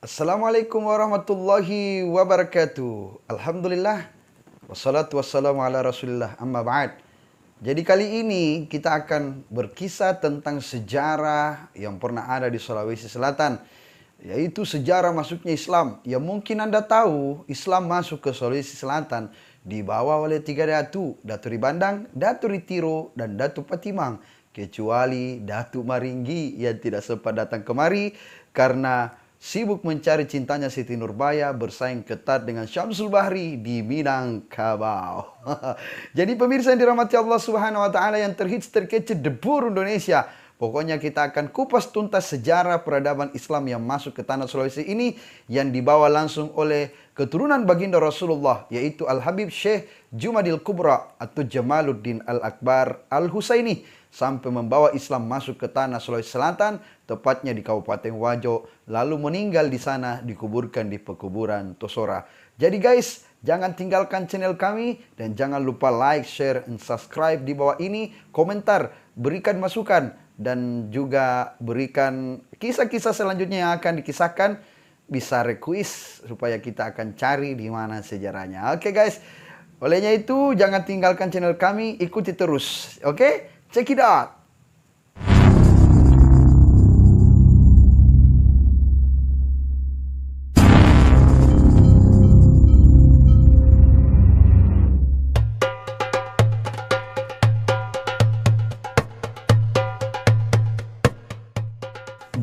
Assalamualaikum warahmatullahi wabarakatuh. Alhamdulillah. Wassalatu wassalamu ala rasulillah amma ba'd. Jadi kali ini kita akan berkisah tentang sejarah yang pernah ada di Sulawesi Selatan. Yaitu sejarah masuknya Islam. Ya mungkin Anda tahu Islam masuk ke Sulawesi Selatan dibawa oleh 3 datu. Datu Ribandang, Datu Ritiro, dan Datu Patimang. Kecuali Datu Maringgi yang tidak sempat datang kemari karena sibuk mencari cintanya Siti Nurbaya bersaing ketat dengan Syamsul Bahri di Minangkabau. Jadi pemirsa yang dirahmati Allah Subhanahu wa taala yang terhits terkece debur Indonesia. Pokoknya kita akan kupas tuntas sejarah peradaban Islam yang masuk ke tanah Sulawesi ini yang dibawa langsung oleh keturunan baginda Rasulullah yaitu Al-Habib Syekh Jumadil Kubra atau Jamaluddin Al-Akbar Al-Husaini sampai membawa Islam masuk ke tanah Sulawesi Selatan, tepatnya di Kabupaten Wajo, lalu meninggal di sana dikuburkan di pekuburan Tosora. Jadi guys, jangan tinggalkan channel kami dan jangan lupa like, share, dan subscribe di bawah ini, komentar, berikan masukan dan juga berikan kisah-kisah selanjutnya yang akan dikisahkan, bisa request supaya kita akan cari di mana sejarahnya. Oke guys, olehnya itu jangan tinggalkan channel kami, ikuti terus. Oke? Check it out.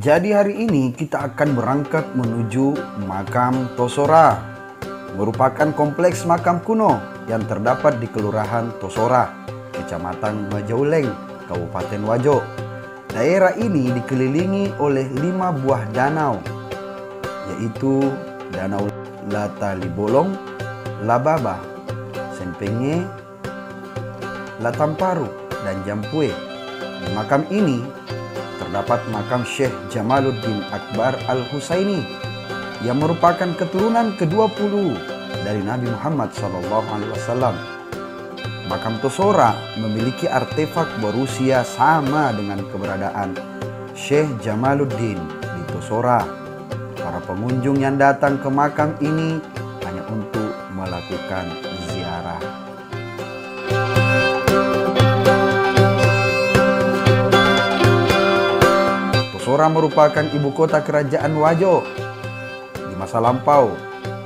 Jadi hari ini kita akan berangkat menuju makam Tosora. Merupakan kompleks makam kuno yang terdapat di Kelurahan Tosora, Kecamatan Majauleng, Kabupaten Wajo. Daerah ini dikelilingi oleh 5 buah danau, yaitu Danau Latalibolong, Lababa, Sempenge, Latamparu, dan Jampue. Di makam ini terdapat makam Syekh Jamaluddin Akbar Al-Husaini yang merupakan keturunan ke-20 dari Nabi Muhammad SAW. Makam Tosora memiliki artefak berusia sama dengan keberadaan Syekh Jamaluddin di Tosora. Para pengunjung yang datang ke makam ini hanya untuk melakukan ziarah. Tosora merupakan ibu kota kerajaan Wajo. Di masa lampau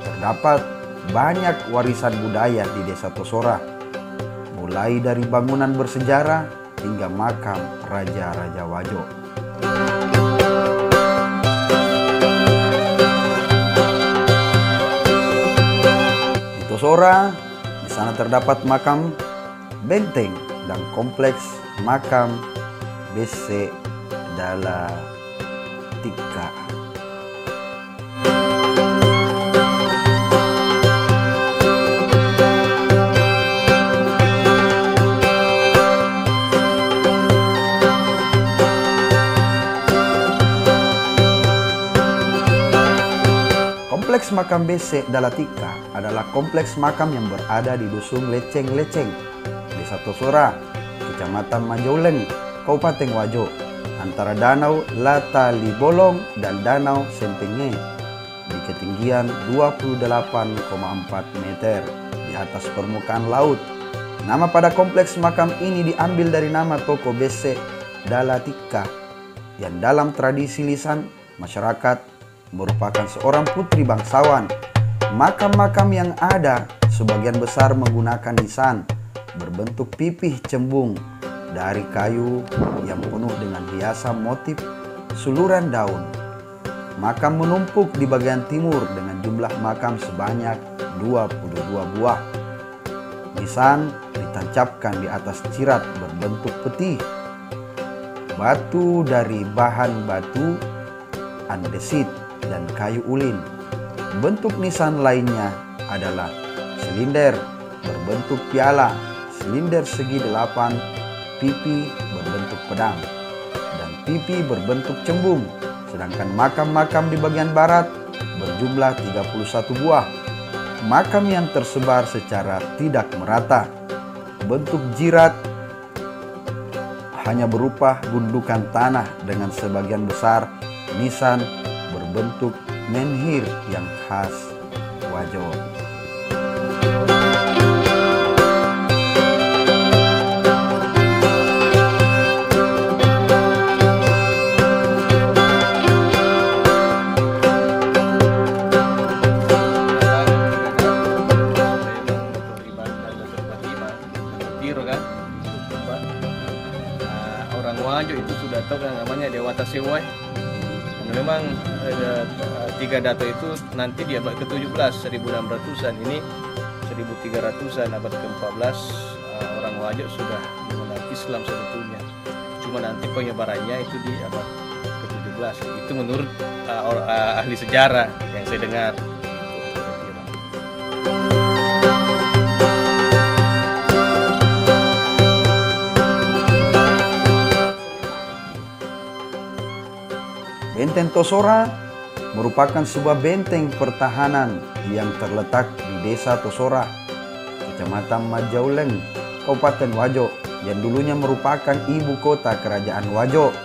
terdapat banyak warisan budaya di desa Tosora, mulai dari bangunan bersejarah hingga makam raja-raja Wajo. Di Tosora, di sana terdapat makam benteng dan kompleks makam Bese Dala Tika. Kompleks makam Bese Dalatika adalah kompleks makam yang berada di Dusun Leceng-Leceng, Desa Tosora, Kecamatan Majauleng, Kabupaten Wajo, antara Danau Latalibolong dan Danau Sempenge, di ketinggian 28,4 meter di atas permukaan laut. Nama pada kompleks makam ini diambil dari nama toko Bese Dalatika yang dalam tradisi lisan masyarakat merupakan seorang putri bangsawan. Makam-makam yang ada sebagian besar menggunakan nisan berbentuk pipih cembung dari kayu yang penuh dengan hiasan motif suluran daun. Makam menumpuk di bagian timur dengan jumlah makam sebanyak 22 buah. Nisan ditancapkan di atas cirat berbentuk peti. Batu dari bahan batu andesit dan kayu ulin. Bentuk nisan lainnya adalah silinder berbentuk piala, silinder segi 8, pipi berbentuk pedang, dan pipi berbentuk cembung. Sedangkan makam-makam di bagian barat berjumlah 31 buah. Makam yang tersebar secara tidak merata. Bentuk jirat hanya berupa gundukan tanah dengan sebagian besar nisan berbentuk menhir yang khas Wajo. Orang Wajo itu sudah tahu yang namanya Dewata Sewai. Karena memang 3 dato itu nanti di abad ke-17 1600-an, ini 1300-an abad ke-14 orang Wajo sudah mengenal Islam sebetulnya. Cuma nanti penyebarannya itu di abad ke-17. Itu menurut ahli sejarah yang saya dengar. Benteng Tosora merupakan sebuah benteng pertahanan yang terletak di Desa Tosora, Kecamatan Majauleng, Kabupaten Wajo, yang dulunya merupakan ibu kota kerajaan Wajo.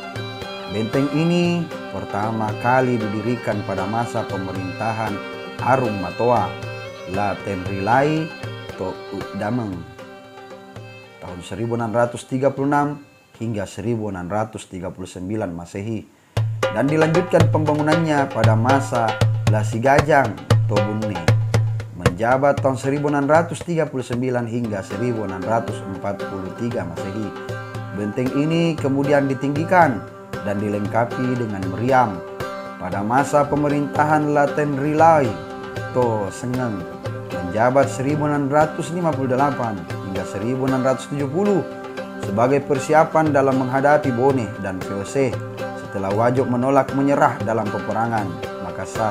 Benteng ini pertama kali didirikan pada masa pemerintahan Arum Matoa La Tenrilai To Udameng tahun 1636 hingga 1639 Masehi, dan dilanjutkan pembangunannya pada masa Lasigajang Tobunne menjabat tahun 1639 hingga 1643 Masehi. Benteng ini kemudian ditinggikan dan dilengkapi dengan meriam pada masa pemerintahan Laten Rilai To Sengeng menjabat 1658 hingga 1670 sebagai persiapan dalam menghadapi Bone dan VOC setelah Wajo menolak menyerah dalam peperangan Makassar.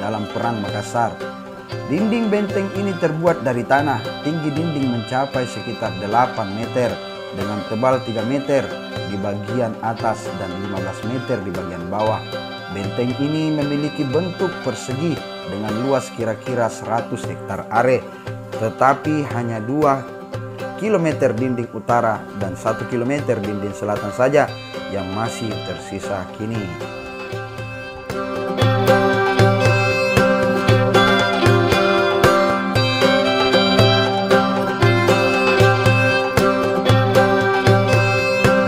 Dalam perang Makassar, dinding benteng ini terbuat dari tanah. Tinggi dinding mencapai sekitar 8 meter dengan tebal 3 meter di bagian atas dan 15 meter di bagian bawah. Benteng ini memiliki bentuk persegi dengan luas kira-kira 100 hektar are, tetapi hanya 2 km dinding utara dan 1 km dinding selatan saja yang masih tersisa kini.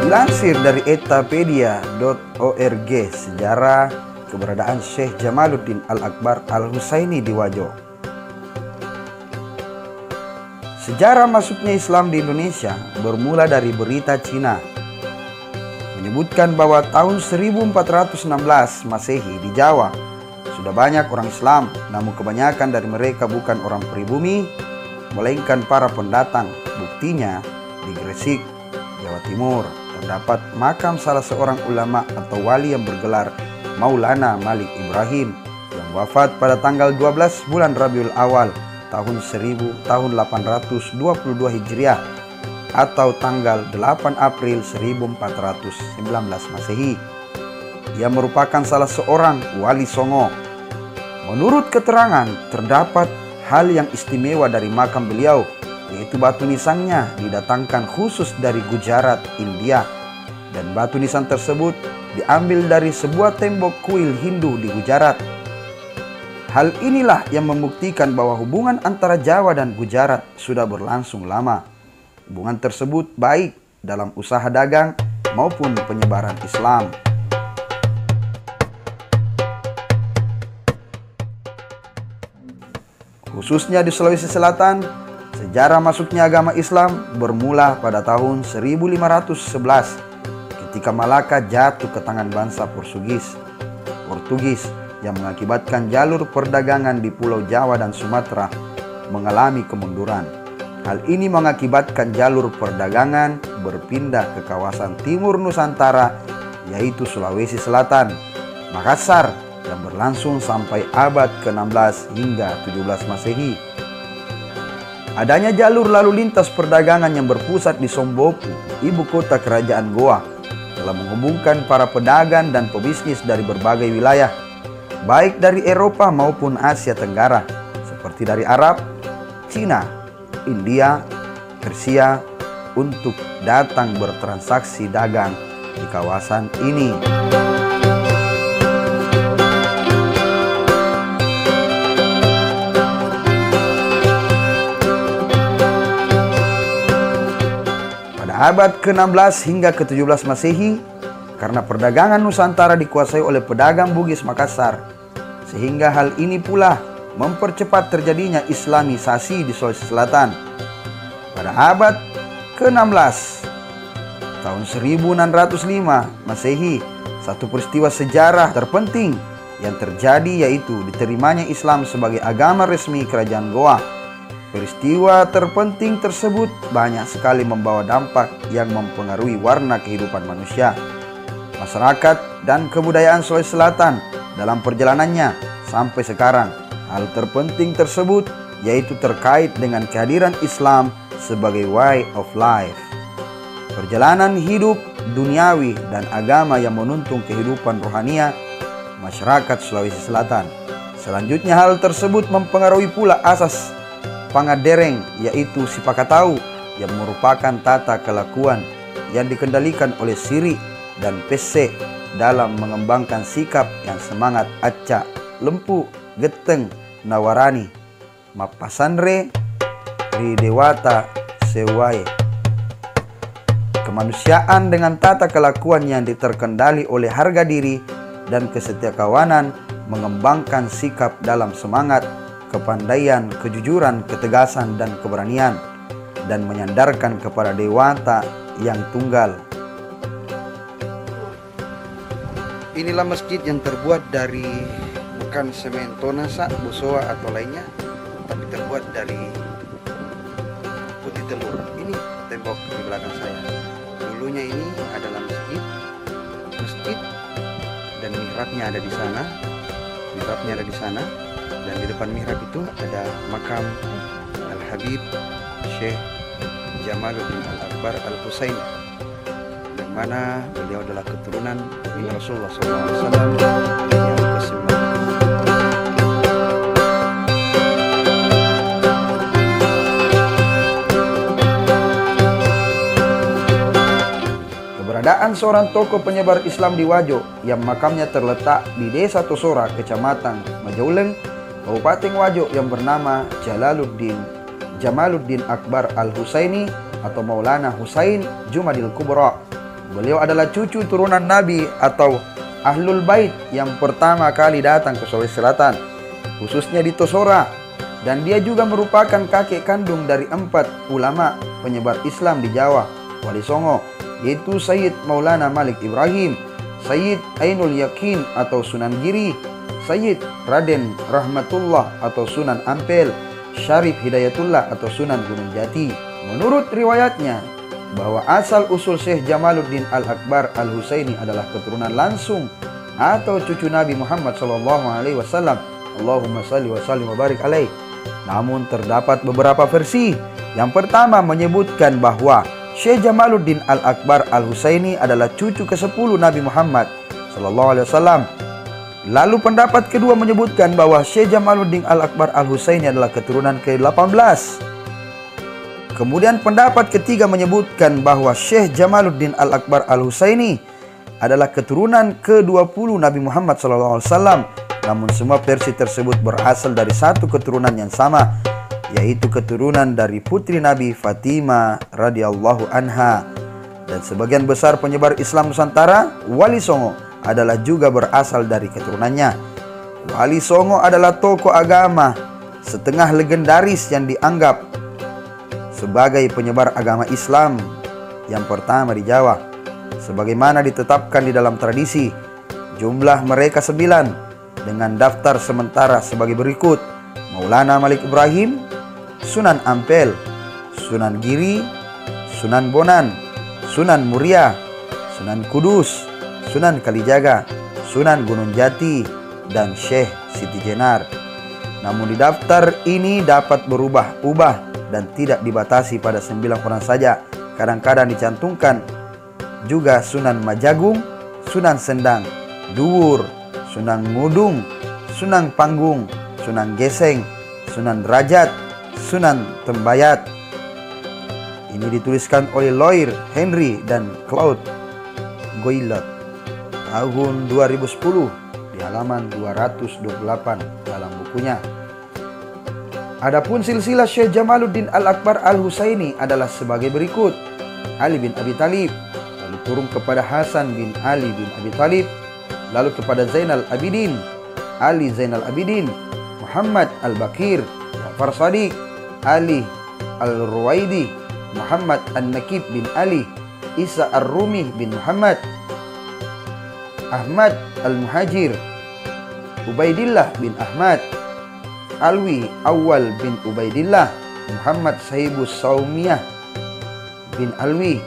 Dilansir dari etapedia.org, sejarah keberadaan Syekh Jamaluddin Al-Akbar Al-Husaini di Wajo. Sejarah masuknya Islam di Indonesia bermula dari berita Cina menyebutkan bahwa tahun 1416 Masehi di Jawa sudah banyak orang Islam, namun kebanyakan dari mereka bukan orang pribumi, melainkan para pendatang. Buktinya di Gresik, Jawa Timur, terdapat makam salah seorang ulama atau wali yang bergelar Maulana Malik Ibrahim yang wafat pada tanggal 12 bulan Rabiul Awal tahun 822 Hijriah atau tanggal 8 April 1419 Masehi. Ia merupakan salah seorang wali Songo. Menurut keterangan, terdapat hal yang istimewa dari makam beliau, yaitu batu nisannya didatangkan khusus dari Gujarat, India, dan batu nisan tersebut diambil dari sebuah tembok kuil Hindu di Gujarat. Hal inilah yang membuktikan bahwa hubungan antara Jawa dan Gujarat sudah berlangsung lama. Hubungan tersebut baik dalam usaha dagang maupun penyebaran Islam. Khususnya di Sulawesi Selatan, sejarah masuknya agama Islam bermula pada tahun 1511 ketika Malaka jatuh ke tangan bangsa Portugis yang mengakibatkan jalur perdagangan di Pulau Jawa dan Sumatera mengalami kemunduran. Hal ini mengakibatkan jalur perdagangan berpindah ke kawasan timur Nusantara, yaitu Sulawesi Selatan, Makassar, yang berlangsung sampai abad ke-16 hingga 17 Masehi. Adanya jalur lalu lintas perdagangan yang berpusat di Somboku, ibu kota kerajaan Goa, telah menghubungkan para pedagang dan pebisnis dari berbagai wilayah, baik dari Eropa maupun Asia Tenggara, seperti dari Arab, Cina, India, Persia, untuk datang bertransaksi dagang di kawasan ini. abad ke-16 hingga ke-17 Masehi, karena perdagangan Nusantara dikuasai oleh pedagang Bugis Makassar, sehingga hal ini pula mempercepat terjadinya Islamisasi di Sulawesi Selatan. Pada abad ke-16 tahun 1605 Masehi, satu peristiwa sejarah terpenting yang terjadi yaitu diterimanya Islam sebagai agama resmi Kerajaan Goa. Peristiwa terpenting tersebut banyak sekali membawa dampak yang mempengaruhi warna kehidupan manusia, masyarakat, dan kebudayaan Sulawesi Selatan dalam perjalanannya sampai sekarang. Hal terpenting tersebut yaitu terkait dengan kehadiran Islam sebagai way of life, perjalanan hidup duniawi dan agama yang menuntun kehidupan rohania masyarakat Sulawesi Selatan. Selanjutnya hal tersebut mempengaruhi pula asas Pangadereng, yaitu Sipakatau, yang merupakan tata kelakuan yang dikendalikan oleh Siri dan Pese dalam mengembangkan sikap yang semangat acak, lempu, geteng, nawarani, mapasandre, ridewata, sewai. Kemanusiaan dengan tata kelakuan yang diterkendali oleh harga diri dan kesetiakawanan, mengembangkan sikap dalam semangat, kepandaian, kejujuran, ketegasan, dan keberanian, dan menyandarkan kepada Dewata yang tunggal. Inilah masjid yang terbuat dari bukan semen tonasa, busoa atau lainnya, tapi terbuat dari putih telur. Ini tembok di belakang saya. Dulunya ini adalah masjid dan mihrabnya ada di sana. Dan di depan mihrab itu ada makam Al-Habib Syekh Jamaluddin Al-Akbar Al-Husaini, yang mana beliau adalah keturunan Nabi Rasulullah SAW yang ke-9. Keberadaan seorang tokoh penyebar Islam di Wajo yang makamnya terletak di Desa Tosora, Kecamatan Majauleng, Kabupaten Wajo, yang bernama Jamaluddin Akbar Al-Husaini atau Maulana Husain Jumadil Kubra. Beliau adalah cucu turunan Nabi atau Ahlul Bait yang pertama kali datang ke Sulawesi Selatan, khususnya di Tosora, dan dia juga merupakan kakek kandung dari 4 ulama penyebar Islam di Jawa, Wali Songo, yaitu Sayyid Maulana Malik Ibrahim, Sayyid Ainul Yakin atau Sunan Giri, Sayyid Raden Rahmatullah atau Sunan Ampel, Syarif Hidayatullah atau Sunan Gunung Jati. Menurut riwayatnya bahwa asal usul Syekh Jamaluddin Al-Akbar Al-Husaini adalah keturunan langsung atau cucu Nabi Muhammad SAW. Allahumma salli wa sallim wa barik alaih. Namun terdapat beberapa versi. Yang pertama menyebutkan bahwa Syekh Jamaluddin Al-Akbar Al-Husaini adalah cucu ke-10 Nabi Muhammad SAW. Lalu pendapat kedua menyebutkan bahwa Syekh Jamaluddin Al-Akbar Al-Husaini adalah keturunan ke-18. Kemudian pendapat ketiga menyebutkan bahwa Syekh Jamaluddin Al-Akbar Al-Husaini adalah keturunan ke-20 Nabi Muhammad SAW. Namun semua versi tersebut berasal dari satu keturunan yang sama, yaitu keturunan dari putri Nabi Fatimah radhiyallahu anha. Dan sebagian besar penyebar Islam Nusantara, Wali Songo, adalah juga berasal dari keturunannya. Wali Songo adalah tokoh agama setengah legendaris yang dianggap sebagai penyebar agama Islam yang pertama di Jawa. Sebagaimana ditetapkan di dalam tradisi, jumlah mereka 9 dengan daftar sementara sebagai berikut: Maulana Malik Ibrahim, Sunan Ampel, Sunan Giri, Sunan Bonan, Sunan Muria, Sunan Kudus, Sunan Kalijaga, Sunan Gunung Jati, dan Syekh Siti Jenar. Namun di daftar ini dapat berubah-ubah dan tidak dibatasi pada 9 orang saja. Kadang-kadang dicantumkan juga Sunan Majagung, Sunan Sendang, Duwur, Sunan Ngudung, Sunan Panggung, Sunan Geseng, Sunan Derajat, Sunan Tembayat. Ini dituliskan oleh Lawyer Henry dan Claude Goylet tahun 2010 di halaman 228 dalam bukunya. Adapun silsilah Syekh Jamaluddin Al-Akbar Al-Husaini adalah sebagai berikut. Ali bin Abi Thalib, lalu turun kepada Hasan bin Ali bin Abi Thalib, lalu kepada Zainal Abidin, Ali Zainal Abidin, Muhammad Al-Baqir, Ja'far Shadiq, Ali Al-Ruwaidi, Muhammad An-Nakib bin Ali, Isa Ar-Rumi bin Muhammad, Ahmad Al-Muhajir, Ubaidillah bin Ahmad, Alwi Awal bin Ubaidillah, Muhammad Sahibus Saumiyah bin Alwi,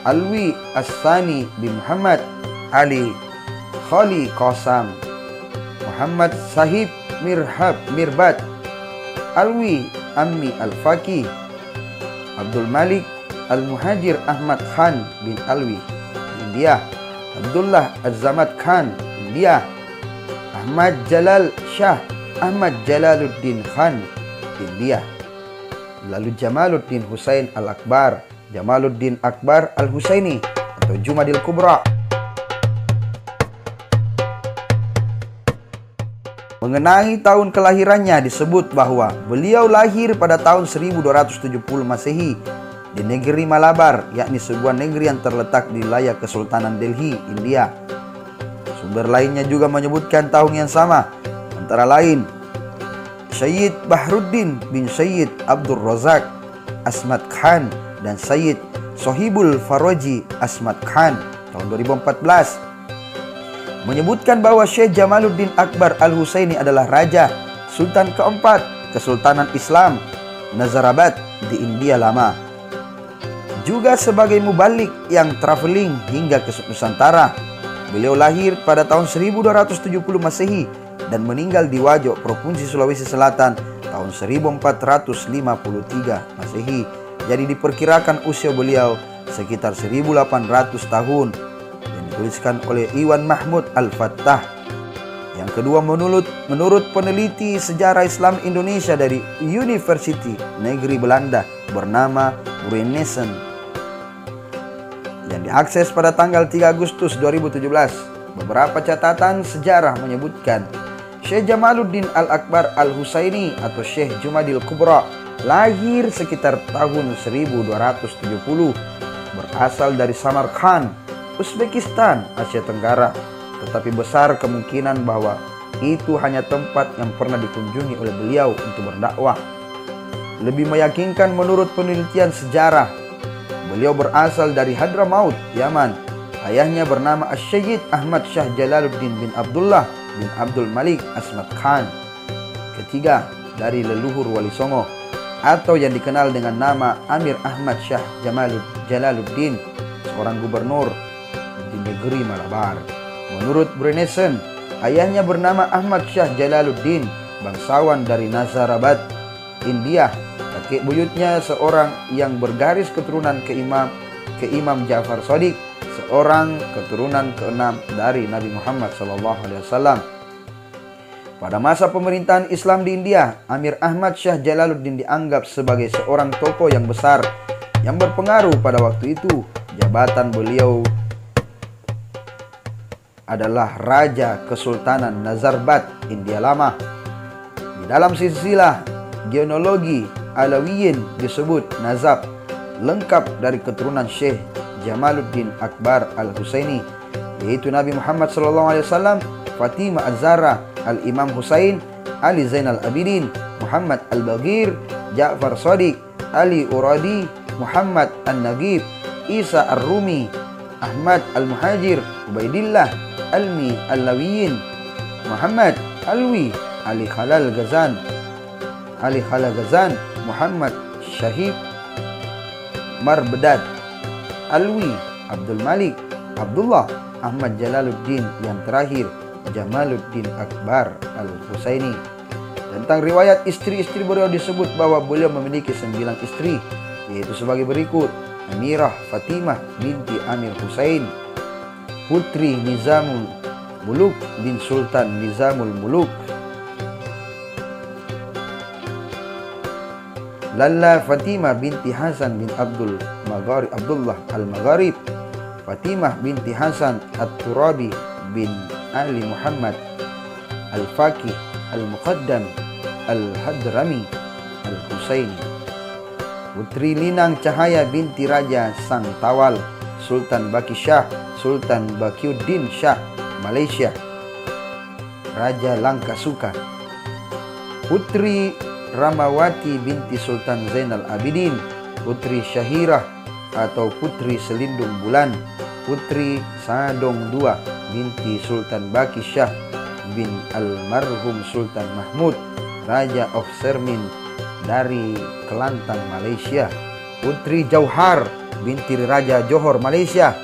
Alwi As-Sani bin Muhammad, Ali Khali Qasam, Muhammad Sahib Mirbat, Alwi Ammi Al-Faqih, Abdul Malik Al-Muhajir Ahmad Khan bin Alwi, India, Abdullah Az-Zamad Khan, India, Ahmad Jalal Shah Ahmad Jalaluddin Khan, India. Lalu Jamaluddin Husain Al-Akbar, Jamaluddin Akbar Al-Husaini atau Jumadil Kubra. Mengenai tahun kelahirannya disebut bahwa beliau lahir pada tahun 1270 Masehi di negeri Malabar, yakni sebuah negeri yang terletak di wilayah Kesultanan Delhi, India. Sumber lainnya juga menyebutkan tahun yang sama, antara lain Syed Bahruddin bin Syed Abdul Razak Asmat Khan dan Syed Sohibul Faroji Asmat Khan tahun 2014. Menyebutkan bahwa Syekh Jamaluddin Akbar Al-Husaini adalah Raja Sultan keempat Kesultanan Islam Nazarabad di India Lama. Juga sebagai mubalik yang traveling hingga ke Nusantara. Beliau lahir pada tahun 1270 Masehi dan meninggal di Wajo, Provinsi Sulawesi Selatan tahun 1453 Masehi. Jadi diperkirakan usia beliau sekitar 1800 tahun. Dituliskan oleh Iwan Mahmud Al-Fattah. Yang kedua, menurut peneliti sejarah Islam Indonesia dari University Negeri Belanda bernama Renaissance yang diakses pada tanggal 3 Agustus 2017. Beberapa catatan sejarah menyebutkan Syekh Jamaluddin Al-Akbar Al-Husaini atau Syekh Jumadil Kubra lahir sekitar tahun 1270, berasal dari Samarkand, Uzbekistan, Asia Tenggara, tetapi besar kemungkinan bahwa itu hanya tempat yang pernah dikunjungi oleh beliau untuk berdakwah. Lebih meyakinkan menurut penelitian sejarah, beliau berasal dari Hadramaut, Yaman. Ayahnya bernama Asy-Syayyid Ahmad Shah Jalaluddin bin Abdullah bin Abdul Malik Asmat Khan. Ketiga, dari leluhur Wali Songo atau yang dikenal dengan nama Amir Ahmad Shah Jalaluddin, seorang gubernur di negeri Malabar. Menurut Renaissance, ayahnya bernama Ahmad Shah Jalaluddin, bangsawan dari Nazarabad, India. Kakek buyutnya seorang yang bergaris keturunan ke Imam Ja'far Shadiq, seorang keturunan keenam dari Nabi Muhammad SAW. Pada masa pemerintahan Islam di India, Amir Ahmad Shah Jalaluddin dianggap sebagai seorang tokoh yang besar yang berpengaruh pada waktu itu. Jabatan beliau adalah Raja Kesultanan Nazarabad, India Lama. Di dalam silsilah genealogi Alawiyin disebut Nazab, lengkap dari keturunan Syekh Jamaluddin Akbar Al-Husaini, yaitu Nabi Muhammad SAW, Fatimah Az-Zahra, Al-Imam Husain, Ali Zainal Abidin, Muhammad Al-Baqir, Ja'far Shadiq, Ali Uradi, Muhammad An-Nagib, Isa Ar-Rumi, Ahmad Al-Muhajir, Ubaidillah, Almi Al-Lawiyin, Muhammad Alwi, Ali Khalal Ghazan, Muhammad Syahib Marbedad, Alwi, Abdul Malik, Abdullah, Ahmad Jalaluddin, yang terakhir Jamaluddin Akbar Al-Husaini. Tentang riwayat istri-istri beliau disebut bahwa beliau memiliki 9 istri, yaitu sebagai berikut: Amirah Fatimah binti Amir Husain, putri Nizamul Muluk bin Sultan Nizamul Muluk; Lalla Fatimah binti Hasan bin Abdullah Al-Magharib; Fatimah binti Hasan At-Turabi bin Ali Muhammad Al-Faqih Al-Muqaddam Al-Hadrami Al-Husaini; Putri Linang Cahaya binti Raja Sang Tawal, Sultan Baki Shah, Sultan Bakiuddin Shah, Malaysia, Raja Langka Suka. Putri Ramawati binti Sultan Zainal Abidin, Putri Syahirah atau Putri Selindung Bulan, Putri Sadong II binti Sultan Baki Shah bin almarhum Sultan Mahmud, Raja of Sermin dari Kelantan, Malaysia. Putri Jauhar binti Raja Johor, Malaysia.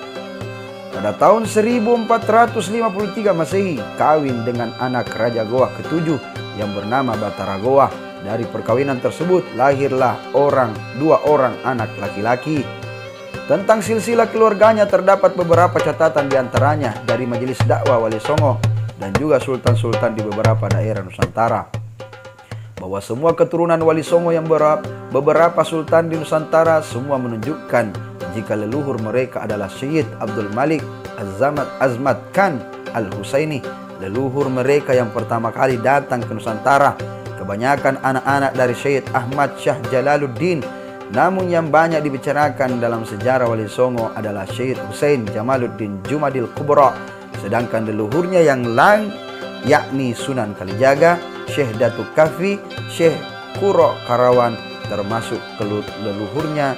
Pada tahun 1453 Masehi, kawin dengan anak Raja Goa ke-7 yang bernama Batara Goa. Dari perkawinan tersebut lahirlah dua orang anak laki-laki. Tentang silsilah keluarganya terdapat beberapa catatan, diantaranya dari Majelis Dakwah Wali Songo dan juga sultan-sultan di beberapa daerah Nusantara, bahwa semua keturunan Wali Songo yang beberapa sultan di Nusantara semua menunjukkan jika leluhur mereka adalah Syed Abdul Malik Azmat Khan Al-Husaini, leluhur mereka yang pertama kali datang ke Nusantara. Kebanyakan anak-anak dari Syed Ahmad Shah Jalaluddin, namun yang banyak dibicarakan dalam sejarah Wali Songo adalah Syed Husain Jamaluddin Jumadil Kubra. Sedangkan leluhurnya yang lain yakni Sunan Kalijaga, Syekh Datuk Kafi, Syekh Kuro Karawan termasuk leluhurnya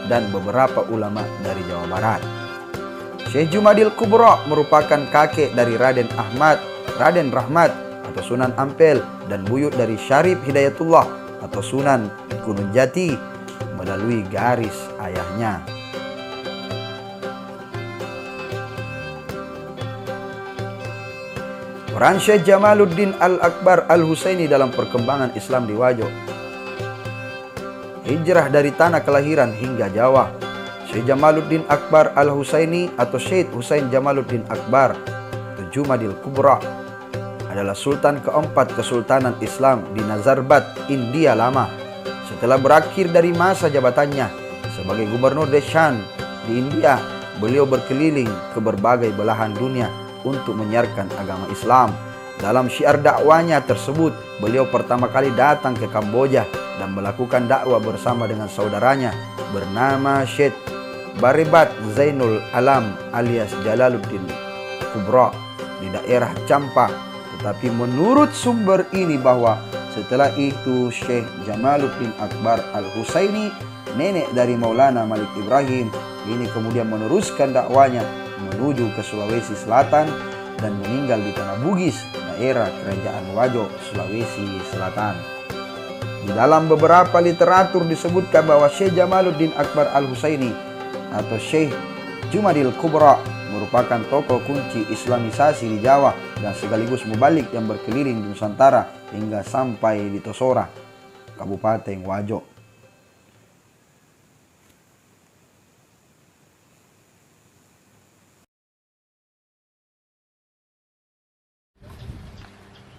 dan beberapa ulama dari Jawa Barat. Syekh Jumadil Kubra merupakan kakek dari Raden Rahmat atau Sunan Ampel dan buyut dari Syarif Hidayatullah atau Sunan Gunung Jati melalui garis ayahnya. Peran Syekh Jamaluddin Al-Akbar Al-Husaini dalam perkembangan Islam di Wajo. Hijrah dari tanah kelahiran hingga Jawa. Syekh Jamaluddin Akbar Al-Husaini atau Syed Husain Jamaluddin Akbar atau Jumadil Kubra adalah Sultan keempat Kesultanan Islam di Nazarbad, India Lama. Setelah berakhir dari masa jabatannya sebagai Gubernur Deshan di India, beliau berkeliling ke berbagai belahan dunia untuk menyiarkan agama Islam. Dalam syiar dakwanya tersebut, beliau pertama kali datang ke Kamboja dan melakukan dakwah bersama dengan saudaranya bernama Syed Baribat Zainul Alam alias Jalaluddin Kubra di daerah Champa. Tetapi menurut sumber ini bahwa setelah itu Syekh Jamaluddin Akbar Al-Husaini, nenek dari Maulana Malik Ibrahim, ini kemudian meneruskan dakwanya menuju ke Sulawesi Selatan dan meninggal di Tanah Bugis, daerah Kerajaan Wajo, Sulawesi Selatan. Di dalam beberapa literatur disebutkan bahwa Syekh Jamaluddin Akbar Al-Husaini atau Syekh Jumadil Kubra merupakan tokoh kunci Islamisasi di Jawa dan sekaligus mubalik yang berkeliling di Nusantara hingga sampai di Tosora, Kabupaten Wajo.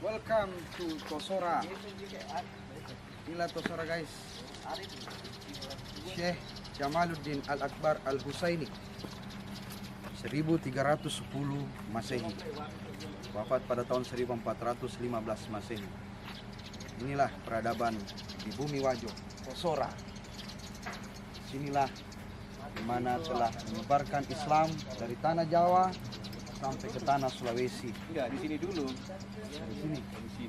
Welcome to Tosora. Inilah Tosora guys. Syekh Jamaluddin Al-Akbar Al-Husaini 1310 Masehi, wafat pada tahun 1415 Masehi. Inilah peradaban di bumi Wajo, Tosora. Sinilah di mana telah menyebarkan Islam dari tanah Jawa sampai ke tanah Sulawesi. Enggak, di sini dulu.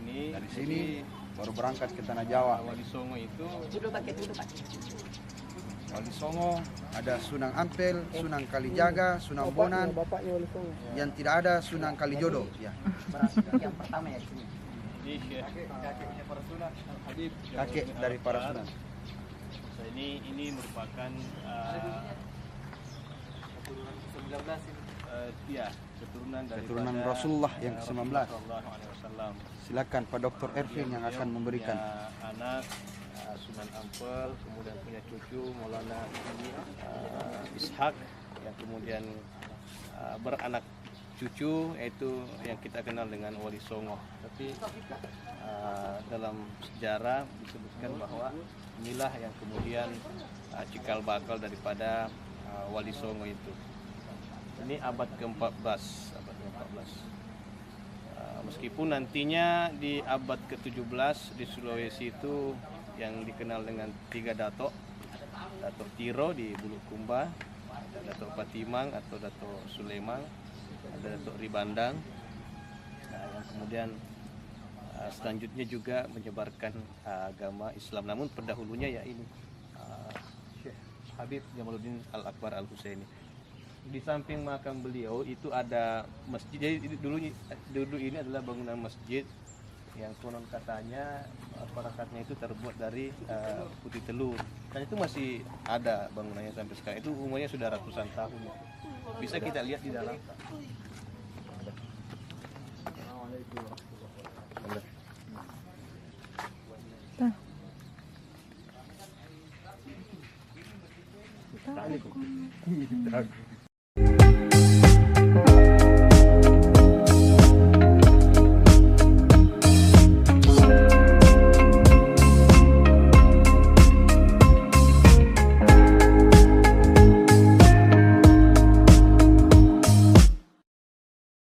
Dari sini baru berangkat ke tanah Jawa. Wali Songo itu Wali Songo ada Sunan Ampel, Sunan Kalijaga, Sunan Bonan, yang tidak ada Sunan Kalijodo. Ya. Yang pertama ya di sini. kakeknya para sunan, Habib. Kakek dari para sunan. Ini merupakan keturunan ke-19 ya, keturunan Rasulullah yang ke-19. Sallallahu alaihi wasallam. Silakan Pak Dr. Ervin yang akan memberikan. Anak Sunan Ampel, kemudian punya cucu Maulana Ishak, yang kemudian beranak cucu, yaitu yang kita kenal dengan Wali Songo. Tapi dalam sejarah disebutkan bahwa inilah yang kemudian cikal bakal daripada Wali Songo itu. Ini abad ke-14, meskipun nantinya di abad ke-17 di Sulawesi itu yang dikenal dengan tiga dato. Dato Tiro di Bulukumba, ada Dato Patimang atau Dato Sulemang, ada Dato Ribandang. Nah, yang kemudian selanjutnya juga menyebarkan agama Islam. Namun pendahulunya ya ini Syekh Habib Jamaluddin Al-Akbar Al-Husaini. Di samping makam beliau itu ada masjid. Jadi dulu ini adalah bangunan masjid yang konon katanya perakatnya itu terbuat dari putih telur, dan itu masih ada bangunannya sampai sekarang. Itu umurnya sudah ratusan tahun. Bisa kita lihat di dalam. Tahu.